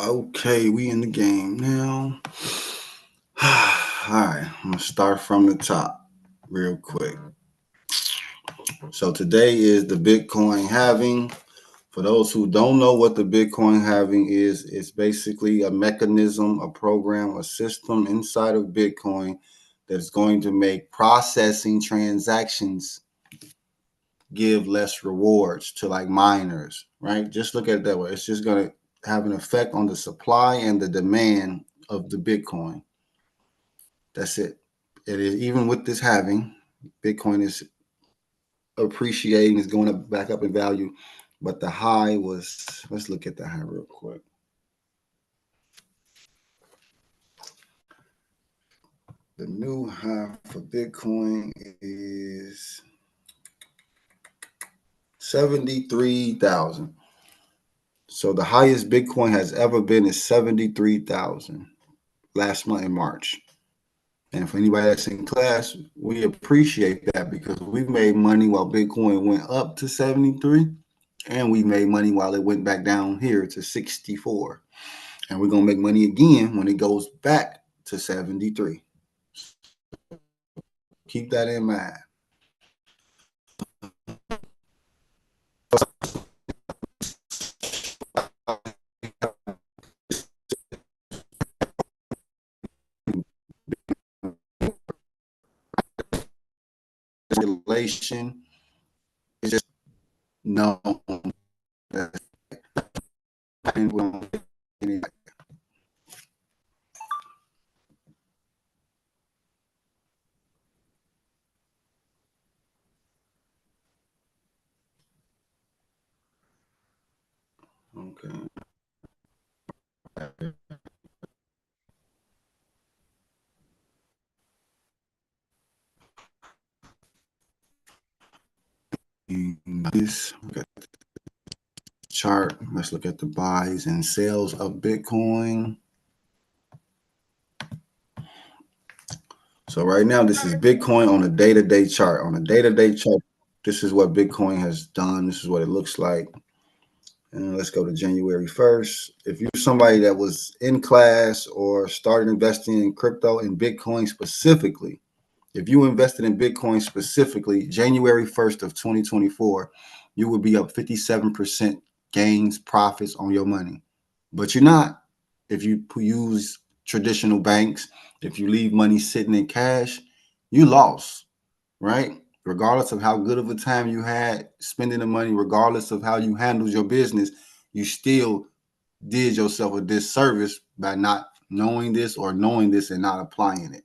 Okay, we in the game now. All right, I'm gonna start from the top real quick. So today is the Bitcoin halving. For those who don't know what the Bitcoin halving is, it's basically a mechanism, a program, a system inside of Bitcoin that's going to make processing transactions give less rewards to like miners, right? Just look at it that way. It's just going to have an effect on the supply and the demand of the Bitcoin. That's it. It is even with this halving, Bitcoin is appreciating, is going up back up in value, but the high was. Let's look at the high real quick. The new high for Bitcoin is 73,000. So the highest Bitcoin has ever been is 73,000 last month in March. And for anybody that's in class, we appreciate that because we made money while Bitcoin went up to 73, and we made money while it went back down here to 64. And we're going to make money again when it goes back to 73. Keep that in mind. Relation is just known that okay. This chart. Let's look at the buys and sales of Bitcoin. So right now, this is Bitcoin on a day-to-day chart. On a day-to-day chart, this is what Bitcoin has done. This is what it looks like. And let's go to January 1st. If you're somebody that was in class or started investing in crypto and Bitcoin specifically, if you invested in Bitcoin specifically, January 1st of 2024, you would be up 57% gains, profits on your money. But you're not. If you use traditional banks, if you leave money sitting in cash, you lost, right? Regardless of how good of a time you had spending the money, regardless of how you handled your business, you still did yourself a disservice by not knowing this or knowing this and not applying it.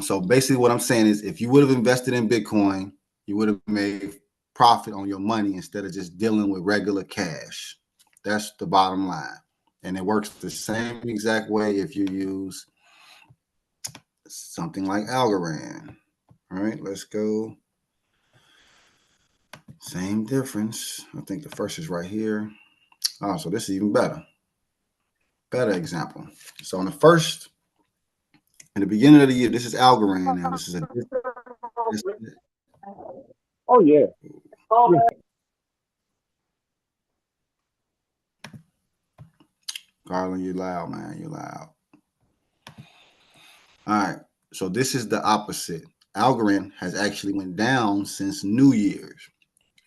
So basically what I'm saying is if you would have invested in Bitcoin, you would have made profit on your money instead of just dealing with regular cash. That's the bottom line. And it works the same exact way if you use something like Algorand. All right, let's go. Same difference. I think the first is right here. Oh, so this is even better. Better example. So in the first, in the beginning of the year, this is Algorand now. This is a Oh yeah. Garland, you loud, man. You loud. All right. So this is the opposite. Algorand has actually went down since New Year's.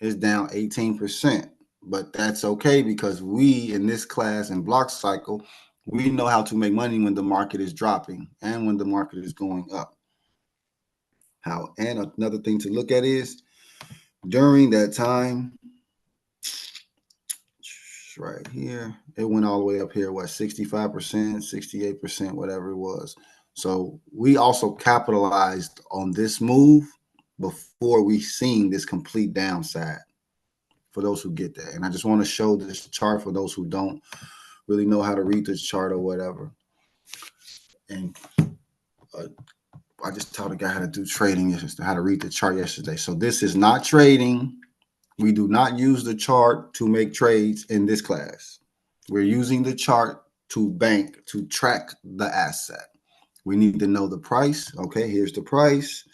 It's down 18%. But that's okay because we in this class in block cycle, we know how to make money when the market is dropping and when the market is going up. How and another thing to look at is during that time, right here, it went all the way up here, what, 65%, 68%, whatever it was. So we also capitalized on this move before we seen this complete downside for those who get that. And I just want to show this chart for those who don't really know how to read this chart or whatever. And I just taught a guy how to do trading yesterday, how to read the chart yesterday. So this is not trading. We do not use the chart to make trades in this class. We're using the chart to bank, to track the asset. We need to know the price. Okay, here's the price.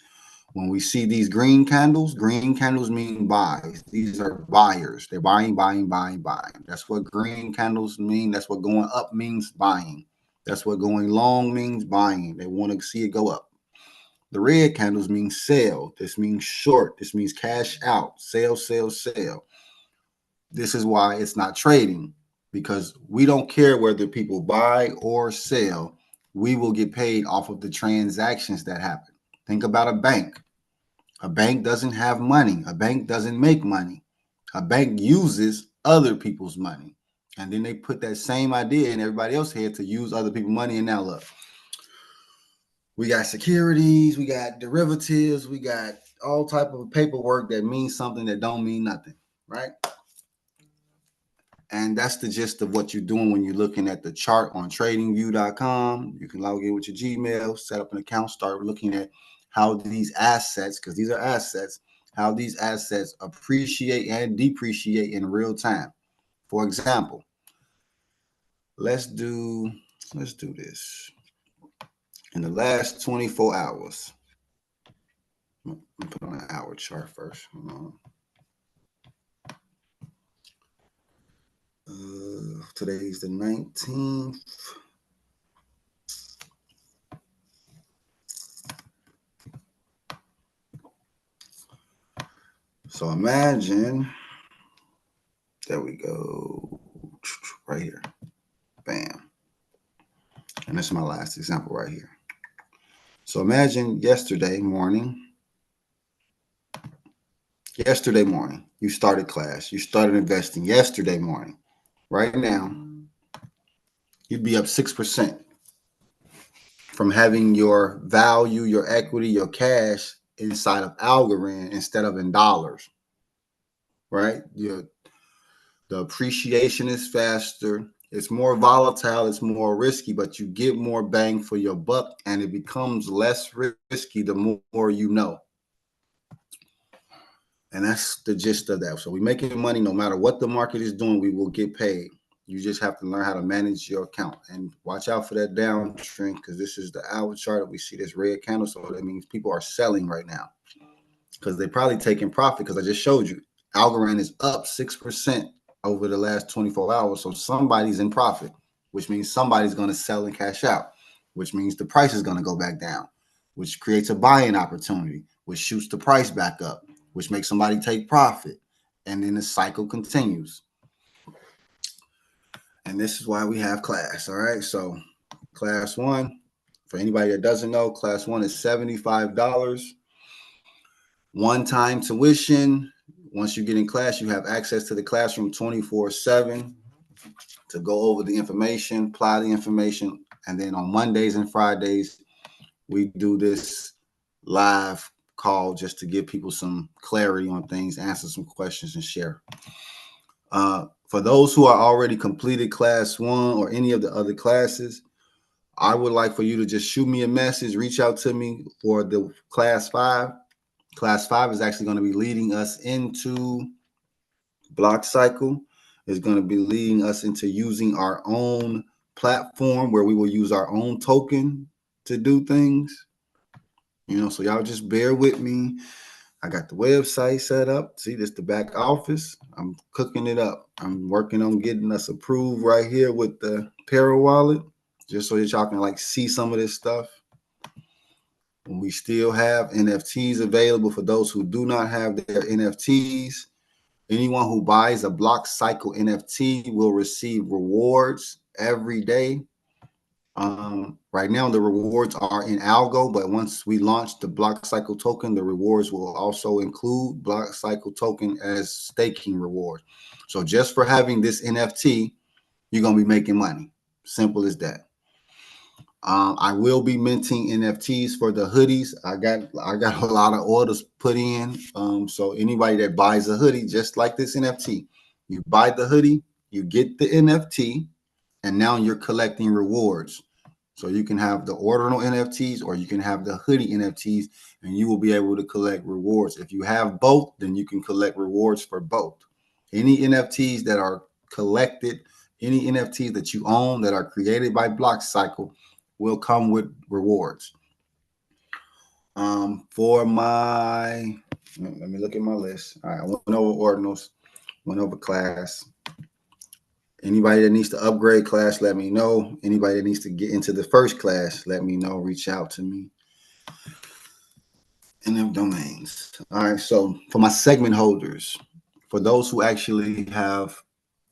When we see these green candles mean buys. These are buyers. They're buying, buying, buying, buying. That's what green candles mean. That's what going up means, buying. That's what going long means, buying. They want to see it go up. The red candles mean sell. This means short. This means cash out. Sell, sell, sell. This is why it's not trading, because we don't care whether people buy or sell. We will get paid off of the transactions that happen. Think about a bank. A bank doesn't have money. A bank doesn't make money. A bank uses other people's money. And then they put that same idea in everybody else's head to use other people's money. And now look, we got securities, we got derivatives, we got all type of paperwork that means something that don't mean nothing, right? And that's the gist of what you're doing when you're looking at the chart on tradingview.com. You can log in with your Gmail, set up an account, start looking at how these assets, because these are assets, how these assets appreciate and depreciate in real time. For example, let's do this. In the last 24 hours, let me put on an hour chart first. Today's the 19th. So imagine, there we go, right here, bam. And this is my last example right here. So imagine yesterday morning, you started class, you started investing yesterday morning. Right now, you'd be up 6% from having your value, your equity, your cash inside of Algorand instead of in dollars, right? The appreciation is faster. It's more volatile. It's more risky, but you get more bang for your buck, and it becomes less risky the more you know. And that's the gist of that. So we're making money no matter what the market is doing. We will get paid. You just have to learn how to manage your account and watch out for that downtrend, because this is the hour chart. We see this red candle, so that means people are selling right now because they're probably taking profit. Because I just showed you, Algorand is up 6% over the last 24 hours. So somebody's in profit, which means somebody's going to sell and cash out, which means the price is going to go back down, which creates a buying opportunity, which shoots the price back up, which makes somebody take profit. And then the cycle continues. And this is why we have class. All right. So class one, for anybody that doesn't know, class one is $75. One-time tuition. Once you get in class, you have access to the classroom 24/7 to go over the information, apply the information. And then on Mondays and Fridays, we do this live call just to give people some clarity on things, answer some questions, and share. For those who are already completed class one or any of the other classes, I would like for you to just shoot me a message, reach out to me for the class 5. Class 5 is actually going to be leading us into block cycle. It's going to be leading us into using our own platform where we will use our own token to do things. So y'all just bear with me. I got the website set up. See, this is the back office. I'm cooking it up. I'm working on getting us approved right here with the Para wallet, just so that y'all can see some of this stuff. And we still have NFTs available for those who do not have their NFTs. Anyone who buys a block cycle NFT will receive rewards every day. Right now, the rewards are in algo, but once we launch the block cycle token, the rewards will also include block cycle token as staking reward. So just for having this NFT, you're going to be making money. Simple as that. I will be minting NFTs for the hoodies. I got a lot of orders put in. So anybody that buys a hoodie, just like this NFT, you buy the hoodie, you get the NFT, and now you're collecting rewards. So you can have the ordinal NFTs or you can have the hoodie NFTs, and you will be able to collect rewards. If you have both, then you can collect rewards for both. Any NFTs that are collected, any NFTs that you own that are created by Block Cycle will come with rewards. For my, let me look at my list. All right, I went over ordinals, went over class. Anybody that needs to upgrade class, let me know. Anybody that needs to get into the first class, let me know. Reach out to me in them domains. All right. So for my segment holders, for those who actually have,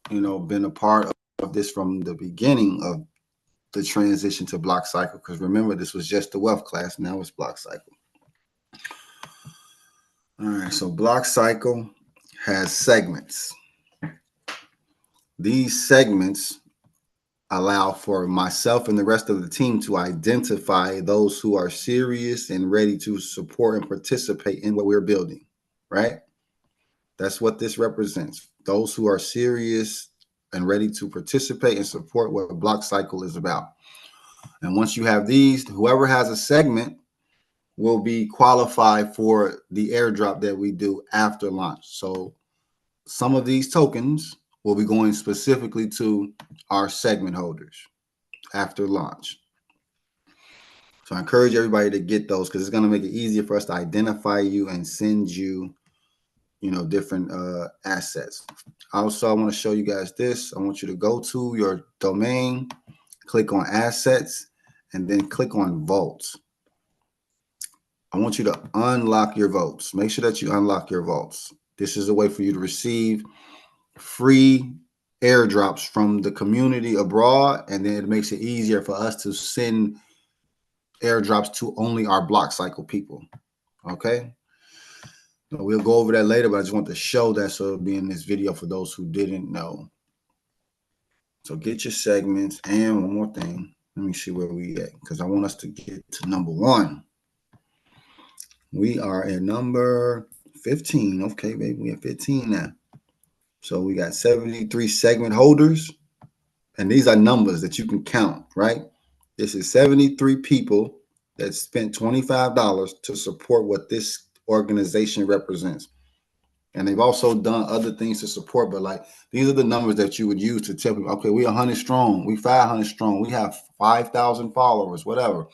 been a part of this from the beginning of the transition to block cycle, because remember, this was just the wealth class. Now it's block cycle. All right. So block cycle has segments. These segments allow for myself and the rest of the team to identify those who are serious and ready to support and participate in what we're building, right? That's what this represents. Those who are serious and ready to participate and support what block cycle is about. And once you have these, whoever has a segment will be qualified for the airdrop that we do after launch. So some of these tokens will be going specifically to our segment holders after launch. So I encourage everybody to get those because it's going to make it easier for us to identify you and send you, different assets. Also, I want to show you guys this. I want you to go to your domain, click on assets, and then click on vaults. I want you to unlock your vaults. Make sure that you unlock your vaults. This is a way for you to receive free airdrops from the community abroad, and then it makes it easier for us to send airdrops to only our block cycle people. Okay. We'll go over that later, but I just want to show that so it'll be in this video for those who didn't know. So get your segments. And one more thing. Let me see where we at because I want us to get to number 1. We are at number 15. Okay, baby, we at 15 now. So we got 73 segment holders. And these are numbers that you can count, right? This is 73 people that spent $25 to support what this organization represents. And they've also done other things to support, but like these are the numbers that you would use to tell people, okay, we're 100 strong, we 500 strong, we have 5,000 followers, whatever.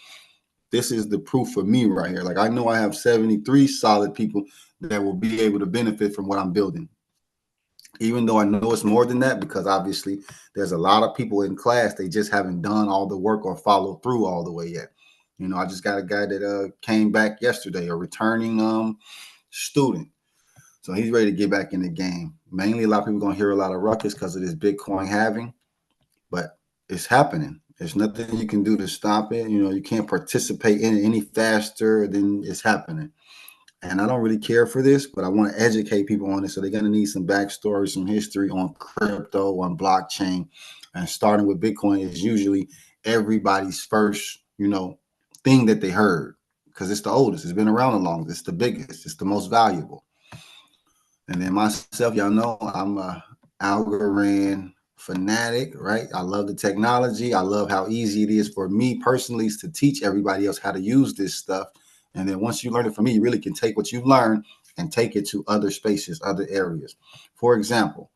This is the proof for me right here. Like I know I have 73 solid people that will be able to benefit from what I'm building. Even though I know it's more than that, because obviously there's a lot of people in class, they just haven't done all the work or followed through all the way yet. I just got a guy that came back yesterday, a returning student. So he's ready to get back in the game. Mainly, a lot of people are going to hear a lot of ruckus because of this Bitcoin halving, but it's happening. There's nothing you can do to stop it. You can't participate in it any faster than it's happening. And I don't really care for this, but I want to educate people on this. So they're going to need some backstory, some history on crypto, on blockchain. And starting with Bitcoin is usually everybody's first, thing that they heard because it's the oldest. It's been around the longest. It's the biggest. It's the most valuable. And then myself, y'all know I'm a Algorand fanatic, right? I love the technology. I love how easy it is for me personally to teach everybody else how to use this stuff. And then once you learn it from me, you really can take what you learn and take it to other spaces, other areas. For example,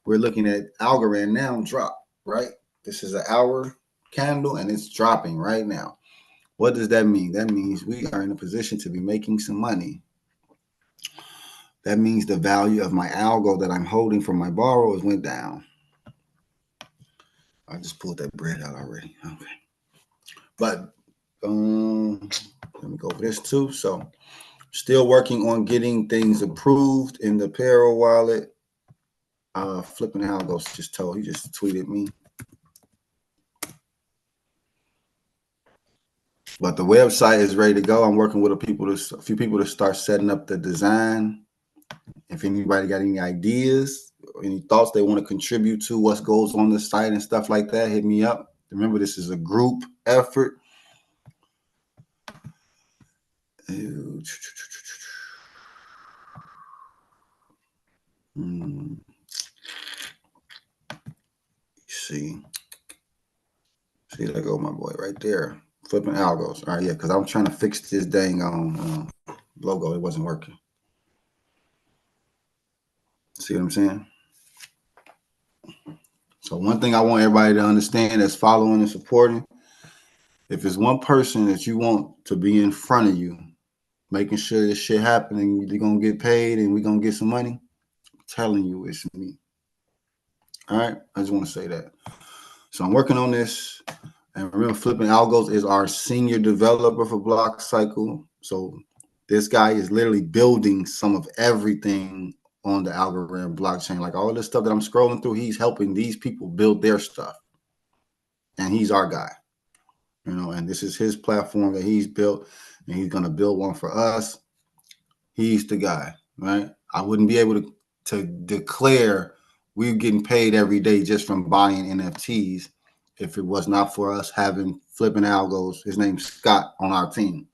we're looking at Algorand now drop, right? This is an hour candle and it's dropping right now. What does that mean? That means we are in a position to be making some money. That means the value of my algo that I'm holding for my borrowers went down. I just pulled that bread out already. Okay. But let me go over this too. So still working on getting things approved in the Paro wallet. Flipping algos just told, he just tweeted me. But the website is ready to go. I'm working with a few people to start setting up the design. If anybody got any ideas, any thoughts they want to contribute to what goes on the site and stuff like that, hit me up. Remember, this is a group effort. See, there go my boy right there, flipping algos. All right, yeah, because I'm trying to fix this dang logo. It wasn't working. See what I'm saying? So one thing I want everybody to understand that's following and supporting, if it's one person that you want to be in front of you making sure this shit happening. You're gonna get paid and we're gonna get some money. I'm telling you, it's me. All right, I just want to say that. So I'm working on this. And remember, Flipping Algos is our senior developer for Block Cycle. So this guy is literally building some of everything on the algorithm blockchain. Like all this stuff that I'm scrolling through, he's helping these people build their stuff. And he's our guy. And this is his platform that he's built, and he's going to build one for us. He's the guy, right? I wouldn't be able to declare we're getting paid every day just from buying NFTs if it was not for us having Flipping Algos, his name's Scott, on our team.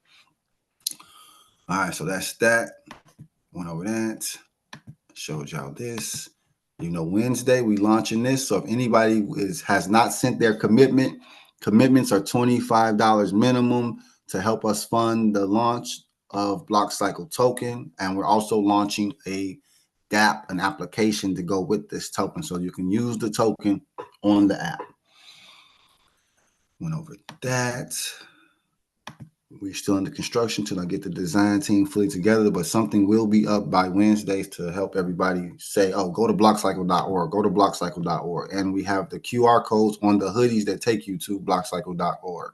All right, so that's that. Went over that. Showed y'all this. Wednesday we launching this. So if anybody has not sent their commitments are $25 minimum to help us fund the launch of Block Cycle token. And we're also launching a dApp, an application to go with this token. So you can use the token on the app. Went over that. We're still in the construction till I get the design team fully together, but something will be up by Wednesdays to help everybody say, oh, go to blockcycle.org, go to blockcycle.org. And we have the QR codes on the hoodies that take you to blockcycle.org.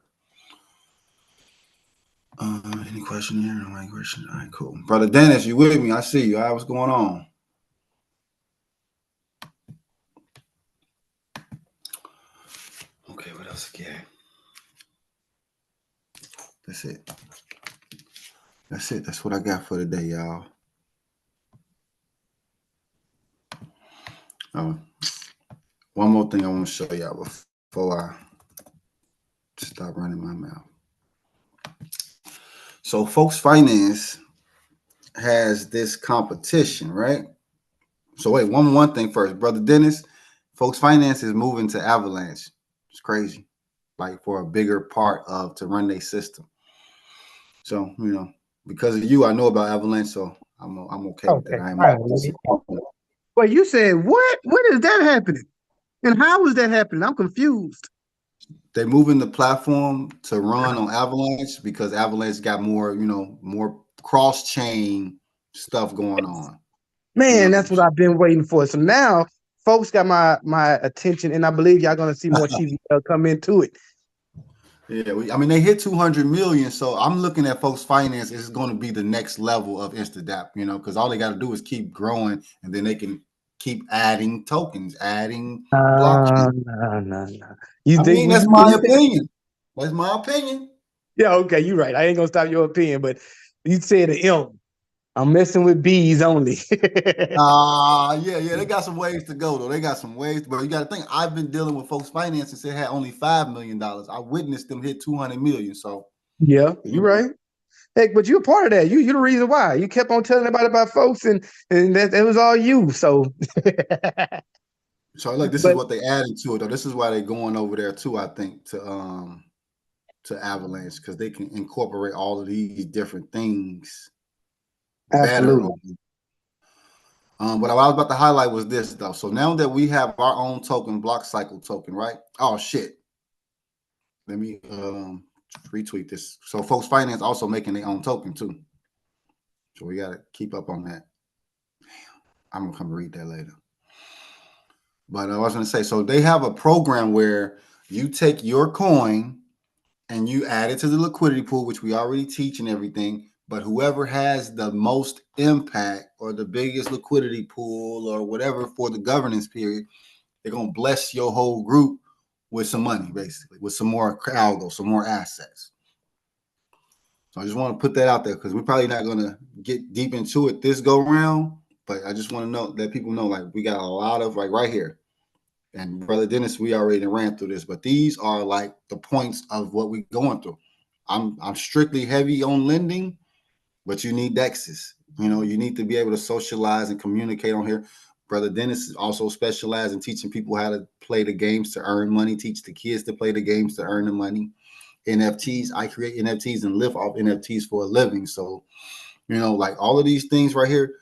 Any question here? No question. All right, cool. Brother Dennis, you with me? I see you. All right, what's going on? Okay, what else again? That's it. That's what I got for today, y'all. One more thing I want to show y'all before I stop running my mouth. So Folks Finance has this competition, right? So wait, one thing first, Brother Dennis. Folks Finance is moving to Avalanche. It's crazy, like for a bigger part to run their system. So because of you, I know about Avalanche, so I'm okay with that. Well, you said what? When is that happening? And how is that happening? I'm confused. They're moving the platform to run on Avalanche because Avalanche got more cross-chain stuff going on. Man, that's what I've been waiting for. So now folks got my attention, and I believe y'all gonna see more TVL come into it. Yeah, they hit 200 million, so I'm looking at Folks Finance is going to be the next level of InstaDApp, because all they got to do is keep growing, and then they can keep adding tokens, adding blockchain. No. That's my opinion. That's my opinion. Yeah, okay, you're right. I ain't gonna stop your opinion, but you said the M. I'm messing with bees only. Yeah, they got some ways to go though. They got some ways, but you got to think. I've been dealing with Folks Finance since it had only $5 million. I witnessed them hit 200 million. So yeah, you're right. Heck, but you're part of that. You're the reason why. You kept on telling everybody about folks, and that was all you. So, look, this is what they added to it though. This is why they're going over there too. I think to Avalanche because they can incorporate all of these different things absolutely better. What I was about to highlight was this though. So now that we have our own token, Block Cycle token, right? Oh shit. Let me retweet this. So Folks Finance also making their own token too. So we gotta keep up on that. I'm gonna come read that later. But I was gonna say, so they have a program where you take your coin and you add it to the liquidity pool, which we already teach and everything. But whoever has the most impact or the biggest liquidity pool or whatever for the governance period, they're going to bless your whole group with some money, basically, with some more algo, some more assets. So I just want to put that out there because we're probably not going to get deep into it this go round. But I just want to let people know, like, we got a lot of, like, right here. And Brother Dennis, we already ran through this, but these are like the points of what we're going through. I'm strictly heavy on lending, but you need DEXs. You need to be able to socialize and communicate on here. Brother Dennis is also specialized in teaching people how to play the games to earn money, teach the kids to play the games to earn the money. NFTs, I create NFTs and live off NFTs for a living. So, like all of these things right here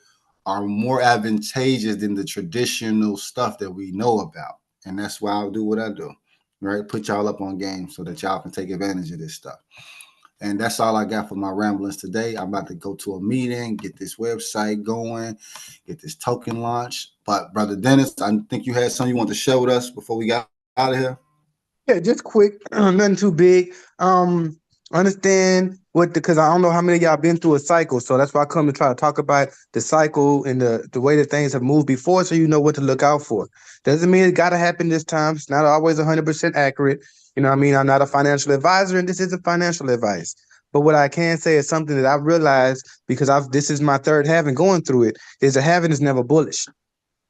are more advantageous than the traditional stuff that we know about. And that's why I'll do what I do, right? Put y'all up on game so that y'all can take advantage of this stuff. And that's all I got for my ramblings today. I'm about to go to a meeting, get this website going, get this token launched. But Brother Dennis, I think you had something you want to share with us before we got out of here. Yeah, just quick, nothing too big. Understand what because I don't know how many of y'all been through a cycle, so that's why I come to try to talk about the cycle and the way that things have moved before, so you know what to look out for. Doesn't mean it got to happen this time. It's not always 100% accurate. You know what I mean? I'm not a financial advisor, and this isn't financial advice. But what I can say is something that I've realized because I've this is my third halving going through it, is a halving is never bullish,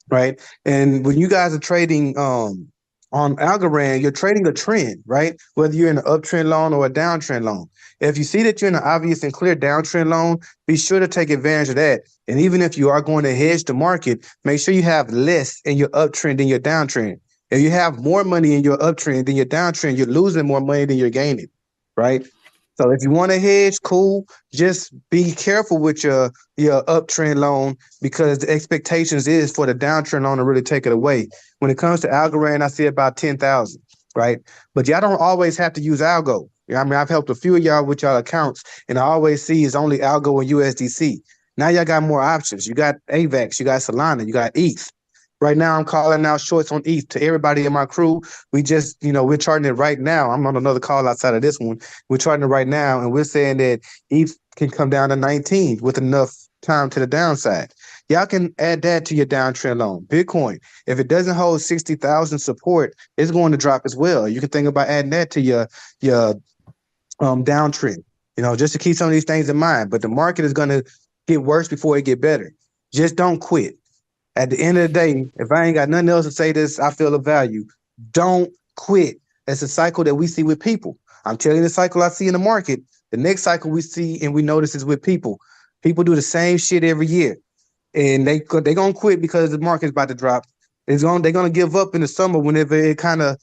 right? And when you guys are trading on Algorand, you're trading a trend, right? Whether you're in an uptrend loan or a downtrend loan. If you see that you're in an obvious and clear downtrend loan, be sure to take advantage of that. And even if you are going to hedge the market, make sure you have less in your uptrend than your downtrend. If you have more money in your uptrend than your downtrend, you're losing more money than you're gaining, right? So if you want to hedge, cool. Just be careful with your uptrend loan because the expectations is for the downtrend loan to really take it away. When it comes to Algorand, I see about 10,000, right? But y'all don't always have to use Algo. I mean, I've helped a few of y'all with y'all accounts, and I always see is only Algo and USDC. Now y'all got more options. You got AVAX, you got Solana, you got ETH. Right now, I'm calling out shorts on ETH to everybody in my crew. We just, we're charting it right now. I'm on another call outside of this one. We're charting it right now, and we're saying that ETH can come down to 19 with enough time to the downside. Y'all can add that to your downtrend loan. Bitcoin, if it doesn't hold 60,000 support, it's going to drop as well. You can think about adding that to your downtrend, just to keep some of these things in mind. But the market is going to get worse before it get better. Just don't quit. At the end of the day, if I ain't got nothing else to say this, I feel the value. Don't quit. That's a cycle that we see with people. I'm telling you the cycle I see in the market. The next cycle we see and we notice is with people. People do the same shit every year, and they gonna quit because the market's about to drop. They're gonna give up in the summer whenever it kind of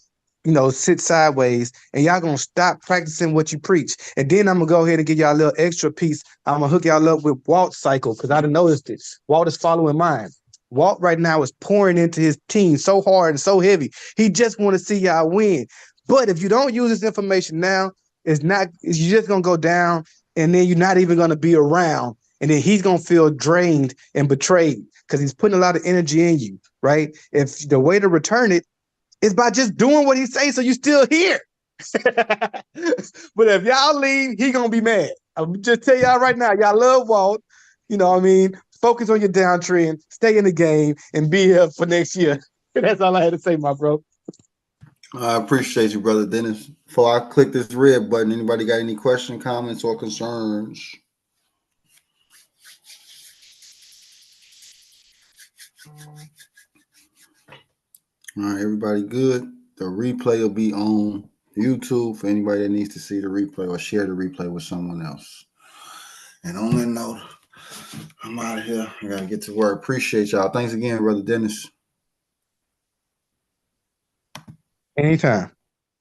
sits sideways, and y'all gonna stop practicing what you preach. And then I'm gonna go ahead and give y'all a little extra piece. I'm gonna hook y'all up with Walt's cycle because I done noticed it. Walt is following mine. Walt right now is pouring into his team so hard and so heavy. He just want to see y'all win. But if you don't use this information now, you're just gonna go down, and then you're not even gonna be around. And then he's gonna feel drained and betrayed because he's putting a lot of energy in you, right? If the way to return it is by just doing what he says, so you still here. But if y'all leave, he gonna be mad. I'm just tell y'all right now, y'all love Walt. You know what I mean? Focus on your downtrend, stay in the game, and be here for next year. That's all I had to say, my bro. I appreciate you, Brother Dennis. Before I click this red button, anybody got any questions, comments, or concerns? All right, everybody good? The replay will be on YouTube for anybody that needs to see the replay or share the replay with someone else. And on that note, I'm out of here. I got to get to work. Appreciate y'all. Thanks again, Brother Dennis. Anytime.